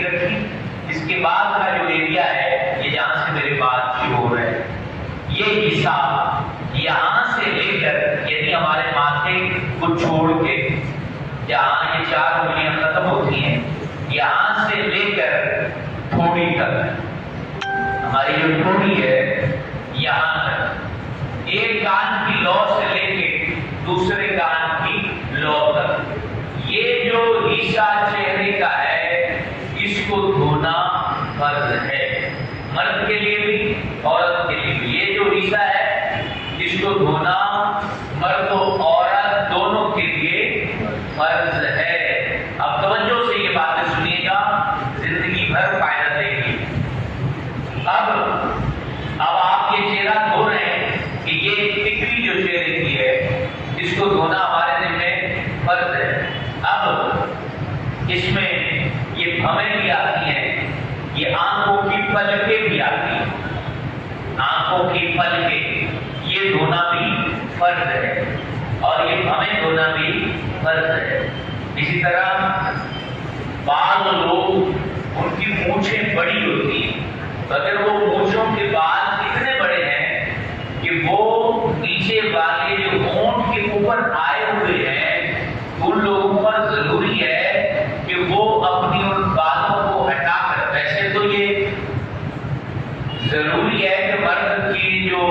رکھی. اس کے بعد کا جو ایریا ہے یہ جہاں سے میرے بات شروع ہو رہا ہے یہ حصہ یہاں سے لے کر یعنی ہمارے ماتھے کو چھوڑ کے جہاں یہ 4 انگلیاں ختم ہوتی ہیں یہاں سے لے کر ٹھوڑی تک ہماری جو ٹھوڑی ہے یہاں تک ایک کان کی لو سے لے کے دوسرے کان کی لو تک یہ جو حصہ چہرے کا ہے اس کو دھونا فرض ہے مرد کے لیے بھی عورت کے لیے بھی. یہ جو حصہ ہے اس کو دھونا مرد و عورت دونوں کے لیے فرض ہے. اب توجہ سے یہ باتیں سنیے گا زندگی بھر فائدہ دے گی. اب آپ یہ چہرہ دھو رہے ہیں کہ یہ ٹکری جو چہرے کی ہے اس کو دھونا ہمارے دل میں فرض ہے. اب اس میں یہ بھویں بھی آتی ہیں یہ آنکھوں کی پلکیں بھی آتی ہیں آنکھوں کی پلکیں یہ دھونا بھی فرض ہے اور یہ بھویں دھونا بھی فرض ہے. اسی طرح بعض لوگ ان کی مونچھیں بڑی ہوتی ہیں مگر وہ مونچھوں کے بال اتنے بڑے ہیں کہ وہ نیچے والے جو ہونٹ کے اوپر آئے ہوئے ہیں ان لوگوں پر ضروری ہے کہ وہ اپنی ان بالوں کو ہٹا کر ویسے تو یہ ضروری ہے کہ مرد کی جو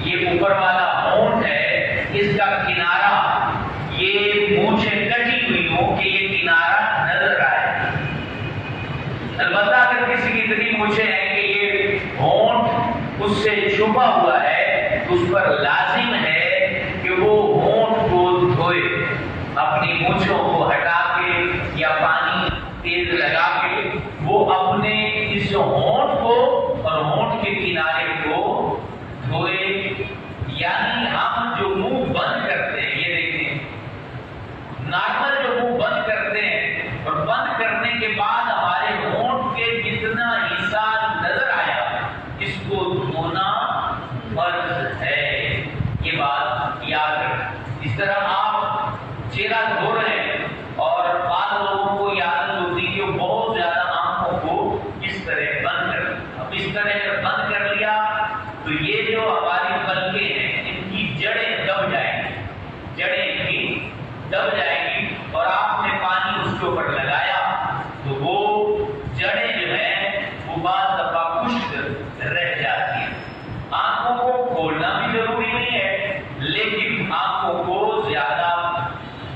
یہ اوپر والا ہونٹ ہے اس کا کنارہ یہ مونچھیں کٹی ہوئی ہو کہ یہ کنارہ نظر آئے. البتہ اگر کسی کی اتنی مونچھیں ہیں کہ یہ ہونٹ اس سے چھپا ہوا ہے اس پر لازم ہے کہ وہ ہونٹ کو دھوئے اپنی مونچھوں کو ہٹا کے یا پانی تیز لگا کے وہ اپنے اس ہونٹ کو اور ہونٹ کے کنارے کو دھوئے. یعنی ہم جو منہ بند کرتے ہیں یہ دیکھیں نارمل جو منہ بند کرتے ہیں اور بند کرنے کے بعد ہمارے ہونٹ کے جتنا حصہ نظر آیا اس کو دھونا فرض ہے. یہ بات یاد رکھیں. اس طرح آپ چہرہ دھو رہے ہیں اور بعض لوگوں کو یہ عادت ہوتی ہے کہ وہ بہت زیادہ آنکھوں کو اس طرح بند کر اب اس طرح اگر بند کر لیا تو یہ جو ہماری پلکیں ہیں ان کی جڑیں دب جائیں گی جڑیں کی دب جائیں گی اور آپ نے پانی اس کے اوپر لگایا تو وہ جڑیں جو ہیں وہ بعض دفعہ خشک رہ جاتی ہیں. آنکھوں کو کھولنا بھی ضروری نہیں ہے لیکن آنکھوں کو زیادہ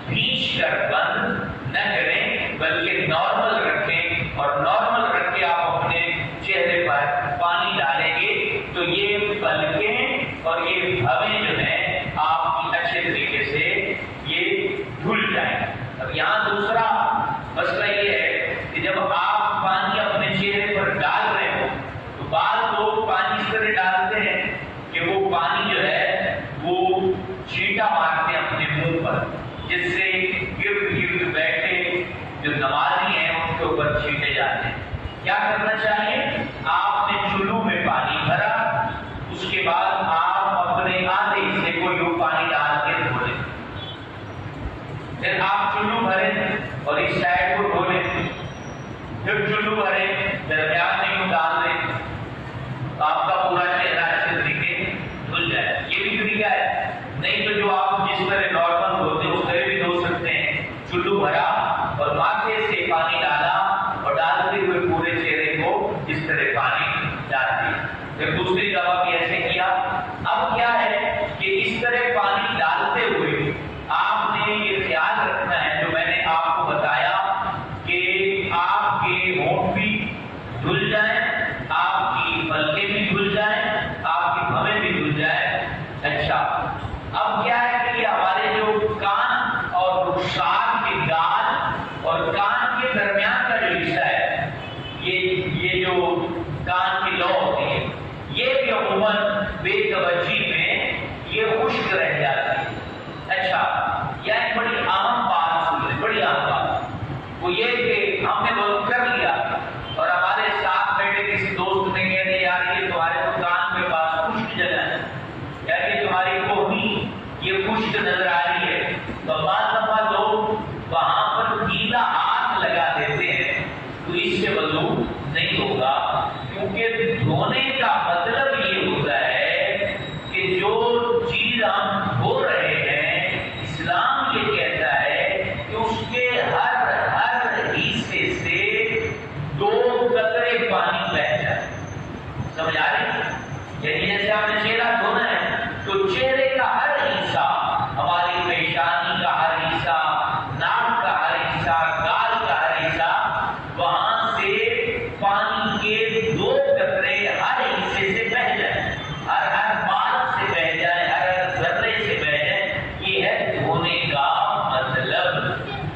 بھیج کر بند نہ کریں بلکہ نارمل رکھیں اور نارمل رکھ کے آپ اپنے چہرے پر پانی ڈالیں گے تو یہ پلکیں اور یہ بھویں جو ہیں آپ کی اچھے طریقے سے یہ دھل جائیں. اب یہاں دوسرا مسئلہ یہ ہے کہ جب آپ پانی اپنے چہرے پر ڈال رہے ہو تو بعض لوگ پانی اس طرح ڈالتے ہیں کہ وہ پانی جو ہے وہ چھینٹا مارتے ہیں اپنے منہ پر جس سے گرد گرد بیٹھے جو نمازی ہیں ان کے اوپر چھینٹے جاتے ہیں. کیا کرنا چاہیے آپ نے چلو میں پانی بھرا اس کے بعد آپ اپنے آدھے حصے کو یوں پانی ڈال کے دھو لیں. پھر آپ چلو بھریں اور اس سائڈ کو دھو لیں پھر چلو بھریں درمیان میں یوں ڈال دیں تو آپ کا پورا چہرہ اچھے طریقے دھل جائے. یہ بھی طریقہ ہے. نہیں تو جو آپ جس طرح نارمل دھوتے ہیں اس طرح بھی دھو سکتے ہیں. چلو بھرا اور ماتھے سے پانی ڈالا اور ڈالتے ہوئے پورے چہرے کو اس طرح پانی ڈال دیا. پھر دوسری دفعہ بھی ایسے کیا. اب کیا ہے کہ اس طرح پانی ڈالتے ہوئے آپ نے یہ خیال رکھنا ہے جو میں نے آپ کو بتایا کہ آپ کے ہونٹ بھی دھل جائیں آپ کی پلکیں بھی دھل جائیں آپ کی بھویں بھی دھل جائیں. اچھا اب کیا ہے کہ ہمارے جو کان اور رخسار کے گال اور کان کے درمیان کا جو حصہ ہے یہ جو کان کی لو ہوتی ہے یہ بھی عموماً بے توجہی میں یہ خشک رہ جاتی ہے. اچھا یہ ایک بڑی عام بات سن لیں بڑی عام بات وہ یہ کہ ہم نے وہ کر لیا اور ہمارے ساتھ بیٹھے کسی دوست نے کہہ دیا یار یہ تمہارے تو کان کے پاس خشک جگہ ہے یا یہ تمہاری کوہنی یہ خشک نظر آ رہی ہے تو بعض دفعہ لوگ وہاں پر گیلا ہاتھ لگا دیتے ہیں تو اس اس سے وضو نہیں ہوگا، کیونکہ دھونے کا مطلب یہ ہوتا ہے کہ جو چیز ہم دھو رہے ہیں، اسلام یہ کہتا ہے کہ اس کے ہر حصے سے 2 قطرے پانی بہ جائے۔ سمجھ آ رہی ہے؟ یعنی جیسے آپ نے چہرہ دھونا ہے تو چہرے کا ہر حصہ، ہماری پیشانی کا ہر حصہ، ناک کا ہر حصہ، گال کا ہر حصہ، وہاں سے پانی کے 2 قطرے ہر حصے سے بہ جائیں، ہر بال سے بہ جائیں، ہر ذرے سے بہ جائیں۔ یہ ہے دھونے کا مطلب۔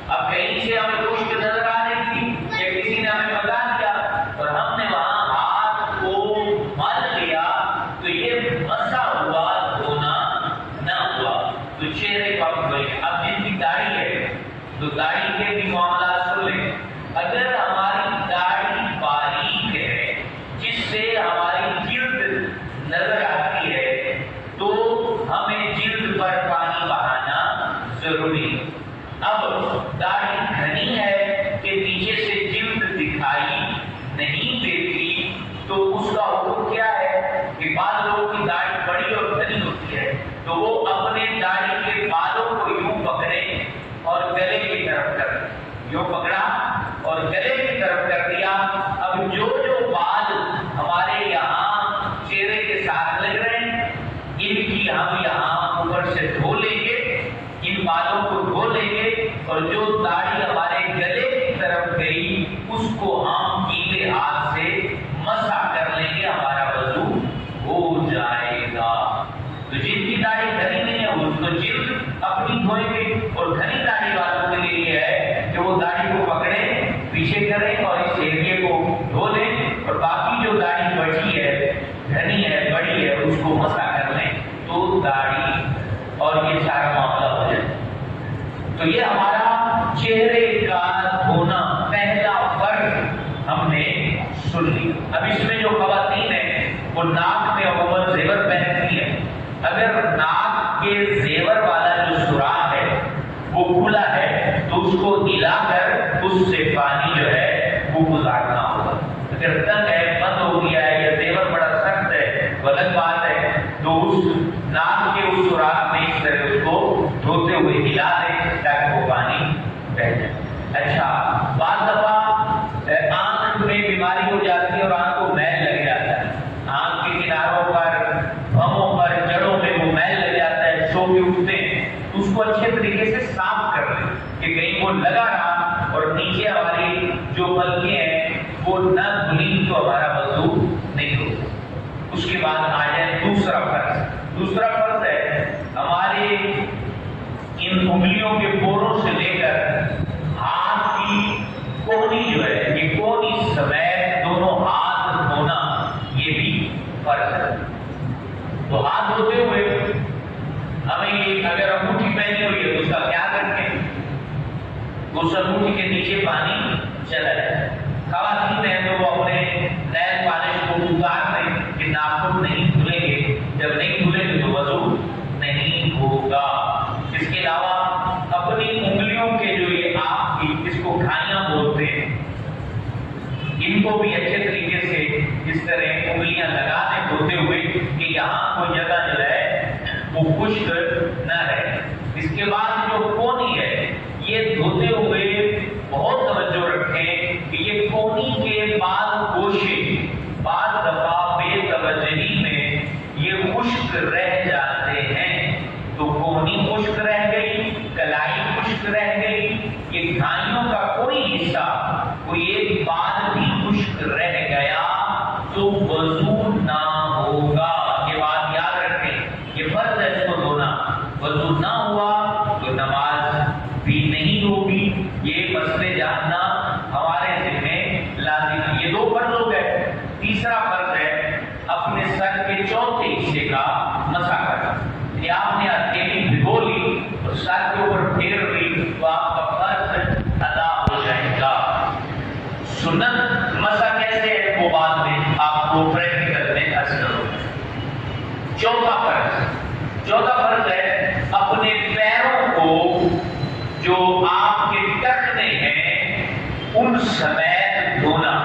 اب کہیں سے ہمیں خشک نظر آ رہی تھی یا کسی نے ہمیں بتا دیا اور ہم نے وہاں ہاتھ کو مل لیا تو یہ مسا ہوا، دھونا نہ ہوا، تو چہرے کو آپ دھوئیں۔ اب جن کی داڑھی ہے تو داڑھی کے بھی معاملات سن لیں۔ اگر ہماری داڑھی باریک ہے جس سے ہماری جلد نظر آتی ہے تو ہمیں جلد پر پانی بہانا ضروری ہے۔ اب داڑھی گھنی ہے کہ نیچے سے جلد دکھائی نہیں دیتی تو اس کا حکم کیا ہے کہ بعض لوگوں کی داڑھی بڑی اور گھنی ہوتی ہے تو وہ اپنے داڑھی کے بالوں کو یوں پکڑیں اور گلے کی طرف کر دیں، یوں پکڑا اور گلے کی طرف کر دیا۔ اب جو بال ہمارے یہاں چہرے کے ساتھ لگ رہے ہیں ان کی ہم یہاں اوپر سے دھو لیں گے، ان بالوں کو دھو لیں گے، اور جو داڑھی ہمارے گلے کی طرف گئی اس کو ہم گیلے ہاتھ سے مسح کر لیں گے، ہمارا وضو ہو جائے گا۔ تو جن کی داڑھی گھنی نہیں ہے اس کو جلد اپنی دھوئیں گے، اور گھنی داڑھی والوں کے لیے یہ ہے کہ وہ داڑھی کو پکڑیں، پیچھے کریں اور اس ایریے کو دھو لیں، اور باقی جو داڑھی بچی ہے، گھنی ہے، بڑی ہے، اس کو مسح کر لیں تو داڑھی اور یہ سارا معاملہ ہو جائے۔ تو یہ ہمارا چہرے کا دھونا پہلا فرض ہم نے سن لیا۔ اب اس میں جو خواتین ہیں وہ ناک میں عموماً زیور پہنتی ہیں۔ اگر ناک کے زیور والا جو سوراخ ہے وہ کھلا ہے تو اس کو ہلا کر اس سے پانی جو ہے وہ گزارنا ہوگا۔ اگر تنگ ہے، بند ہو گیا ہے یا زیور بڑا سخت ہے، غلط بات ہے، تو اس ناک کے اس سوراخ میں اس طرح اس کو دھوتے ہوئے ہلا دیں تاکہ وہ پانی بہ جائے۔ اچھا، بعض دفعہ آنکھ میں بیماری ہو جاتی ہے اور آنکھ کو میل لگ جاتا ہے، آنکھ کے کناروں پر، بھووں پر، جڑوں میں وہ میل لگ جاتا ہے، سو کے اٹھتے ہیں، تو اس کو اچھے طریقے سے صاف کر لیں کہ کہیں وہ لگا رہا اور نیچے ہماری جو پلکیں ہیں وہ نہ دھلی تو ہمارا وضو نہیں ہوگا۔ اس کے بعد آ جائے دوسرا فرض ہے ہمارے ان انگلیوں کے پوروں سے لے کر ہاتھ کی کونی جو ہے، یہ کونی سمیت دونوں ہاتھ دھونا، یہ بھی فرض ہے۔ تو ہاتھ دھوتے ہوئے ہمیں یہ، اگر انگوٹھی پہنی ہوئی ہے تو اس کا خیال رکھیں اس انگوٹھی کے نیچے پانی چلا جائے۔ خواتین ہیں تو وہ اپنے نیل پالش کو اتار دیں کہ ناخن نہیں دھلیں گے، جب نہیں دھلیں گے تو وضو نہیں ہوگا۔ اس کے علاوہ اپنی انگلیوں کے جو یہ آپ کی جس کو کھائیاں بولتے ہیں، ان کو بھی اچھے طریقے سے اس طرح انگلیاں لگا دیں دھوتے ہوئے کہ یہاں کوئی جگہ جو ہے وہ خشک نہ رہے۔ اس کے بعد جو کونی ہے یہ دھوتے ہوئے بہت توجہ رکھیں کہ یہ کونی کے بعد گوشے بعض دفعہ بے توجہی میں یہ خشک رہ جاتے ہیں، تو کونی خشک رہ گئی، کلائی خشک رہ گئی، یہ گھائیوں کا کوئی حصہ، کوئی ایک بال بھی خشک رہ گیا تو وضو نہ ہوگا۔ یہ بات یاد رکھیں، یہ فرض ہے اس کو دھونا، وضو نہ ہوا تو نماز بھی نہیں ہوگی۔ یہ مسئلے جاننا ہمارے ذمہ لازم ہے۔ یہ 2 فرض ہو گئے۔ تیسرا فرض ہے اپنے سر کے چوتھے حصے کا مسح کرنا۔ یہ آپ نے ہتھیلی بھگو لی اور سر کے اوپر پھیر لی تو آپ کا فرض ادا ہو جائے گا۔ سنت مسح کیسے ہے وہ بعد میں آپ کو پریکٹیکل میں اثر ہوگا۔ چوتھا فرض ہے اپنے پیروں کو جو آپ کے ٹخنے ہیں ان سمیت دھونا۔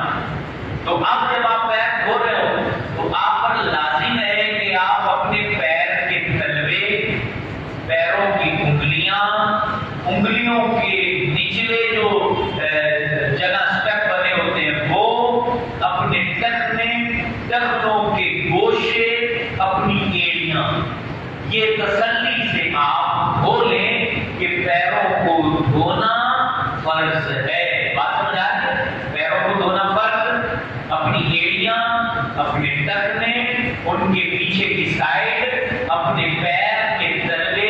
پیچھے کی سائڈ، اپنے پیر کے تلوے،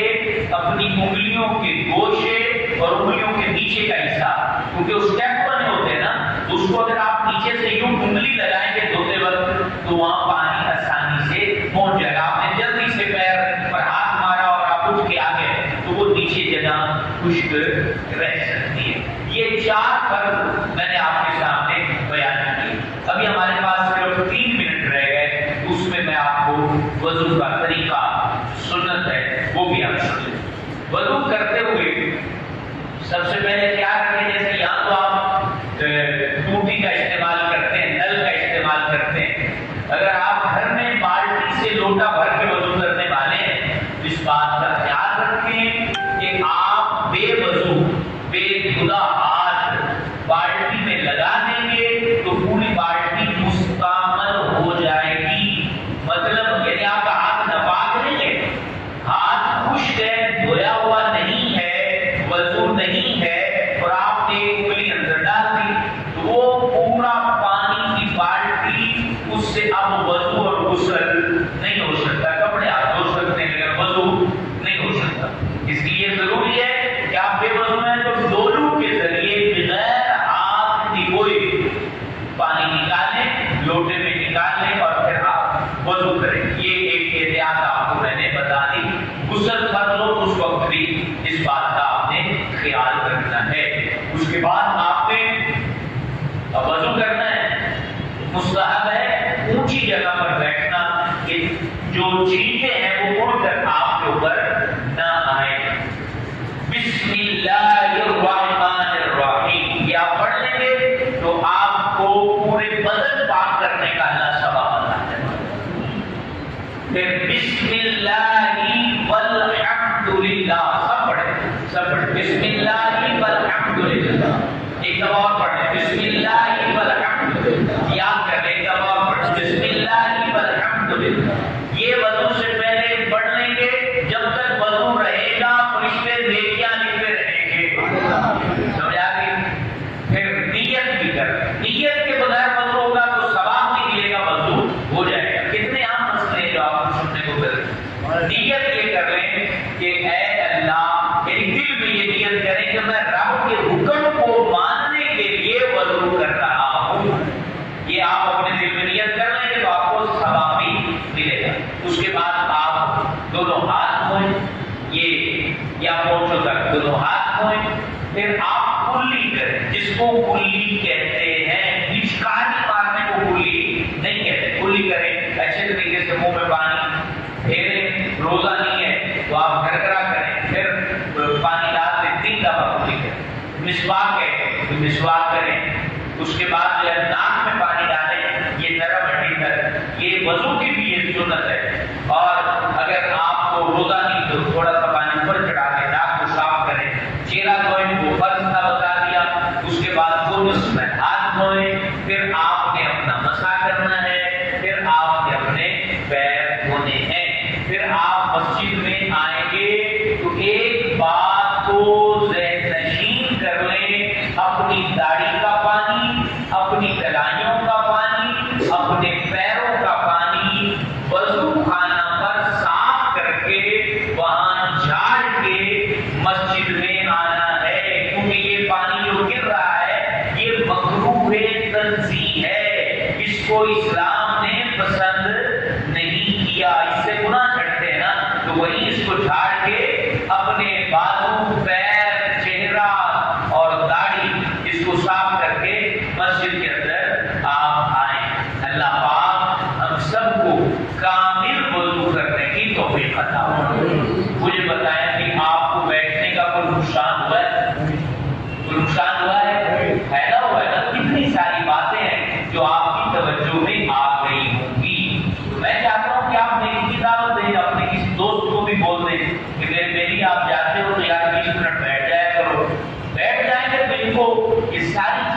اپنی انگلیوں کے گوشے اور انگلیوں کے نیچے کا حصہ، کیونکہ وہ اسٹیپ بنے ہوتے ہیں نا، تو اس کو اگر آپ نیچے سے یوں انگلی لگائیں گے دھوتے وقت تو وہاں پانی آسانی سے پہنچ جائے گا۔ آپ نے جلدی سے پیر پر ہاتھ مارا اور آپ اٹھ کے آ گئے تو وہ نیچے جگہ خشک رہ سکتی ہے۔ یہ 4 فرض میں نے آپ کے سامنے بیان کیے۔ ابھی ہمارے پاس صرف 3 منٹ رہ گئے، اس میں میں آپ کو وضو کا طریقہ سنت ہے وہ بھی آپ سن لیں۔ وضو کرتے ہوئے سب سے پہلے کیا کریں، جیسے یا تو آپ ٹوٹی کا استعمال کرتے ہیں، نل کا استعمال کرتے ہیں، اگر آپ گھر میں بالٹی سے لوٹا بھر کے وضو کرنے والے ہیں تو اس بات کا خیال رکھیں کہ آپ بے وضو بے خدا ہاتھ بالٹی میں لگا دیں گے تو پوری بالٹی مستعمل ہو جائے گی۔ مطلب یعنی آپ کا ہاتھ ناپاک نہیں ہے، ہاتھ خشک ہے، دھویا ہوا نہیں ہے، وضو نہیں ہے، اور آپ نے ایک انگلی اندر ڈال دی تو وہ پورا پانی کی بالٹی اس سے اب وضو اور غسل نہیں ہو سکتا۔ کپڑے آپ دھو سکتے ہیں لیکن وضو نہیں ہو سکتا۔ اس لیے ضروری ہے کہ آپ بے وضو ہیں تو ڈولو کے ذریعے بغیر ہاتھ دھوئے پانی نکالیں، لوٹے میں نکال لیں اور پھر آپ وضو کریں۔ یہ ایک احتیاط آپ کو میں نے بتا دی۔ غسل فرض ہو اس وقت بھی اس بات کا آپ نے خیال رکھنا ہے۔ اس کے بعد آپ نے وضو کرنا ہے، مستحب ہے اونچی جگہ پر بیٹھنا کہ جو چھینٹیں ہیں وہ اڑ کر آپ کے اوپر نہ آئے۔ بسم اللہ الرحمن الرحیم یہ آپ پڑھ لیں گے تو آپ کو پورے بدن پاک کرنے کا اللہ ثواب عطا کرے۔ پھر بسم اللہ والحمد للہ سب پڑھیں بسم اللہ والحمد للہ۔ ایک دفعہ اور پڑھیں بسم اللہ والحمد للہ، یاد کر لیں ایک دفعہ اور پڑھیں بسم اللہ والحمد للہ۔ یہ وضو سے پہلے پڑھ لیں گے، جب تک وضو رہے گا فرشتے نیکیاں لکھتے رہیں گے، سمجھ آ گئی؟ پھر نیت بھی کر، نیت کے بغیر وضو ہوگا تو ثواب نہیں ملے گا، وضو ہو جائے گا۔ کتنے عام مسئلے جو آپ کو سننے کو ملے۔ نیت یہ کر لیں کہ اے اللہ، یعنی دل میں یہ نیت کریں کہ میں رب کے حکم کو ماننے کے لیے وضو کر رہا ہوں۔ یہ آپ اپنے دل میں نیت کر لیں گے تو آپ کو ثواب بھی ملے گا۔ اس کے بعد آپ دونوں ہاتھ دھوئیں، یہ یا پونچھوں تک دونوں ہاتھ دھوئیں، پھر آپ کلی کریں، جس کو کلی کہتے ہیں، لچکاری مارنے کو کلی نہیں کہتے، کلی کریں، اچھے طریقے سے منہ میں پانی پھیریں، روزہ نہیں ہے تو آپ گھرگرا کریں، پھر پانی ڈال کے 3 دفعہ کلی کریں۔ مسواک ہے تو مسواک کریں، اس کے بعد جو ہے ناک میں پانی ڈالیں، یہ نرم ہڈی تک، یہ وضو کی بھی یہ سنت ہے۔ اور اگر آپ کو روزہ نہیں تو تھوڑا سا پانی اوپر چڑھا کے ناک کو صاف کریں، چہرہ دھوئیں، وہ فرض تھا بتا دیا۔ اس کے بعد گوشت میں ہاتھ دھوئیں، پھر آپ نے اپنا مسح کرنا ہے، پھر آپ نے اپنے پیر دھونے ہیں۔ پھر آپ مسجد میں آئیں گے تو ایک بات کو ذہن نشین کر لیں، اپنی داڑھی کا پانی، اپنی کلائیوں کا پانی، اپنے پیروں کا پانی وضو خانہ پر صاف کر کے وہاں جھاڑ کے مسجد میں آنا ہے، کیونکہ یہ پانی جو گر رہا ہے یہ مکروہ تنزیہ ہے، اس کو اسلام نے پسند نہیں کیا، اس سے گناہ چڑھتے ہیں نا، تو وہی اس کو جھاڑ کے اپنے بازو، پیر، چہرہ اور داڑھی اس کو صاف کر کے مسجد کے اندر آپ آئیں۔ اللہ پاک ہم سب کو کامل وضو کرنے کی توفیق عطا فرمائے۔ مجھے بتائیں کہ آپ کو بیٹھنے کا کوئی نقصان ہوا ہے؟ کوئی نقصان ہوا ہے؟ فائدہ ہوا ہے نا؟ کتنی ساری باتیں ہیں جو آپ کی توجہ میں آ گئی ہوں گی۔ میں چاہتا ہوں کہ آپ میری کتاب دیں، اپنے کسی دوست کو بھی بول دیں کہ میری آپ جاتے ہو تو یار 20 منٹ بیٹھ جایا کرو، بیٹھ جائیں گے تو ان کو یہ ساری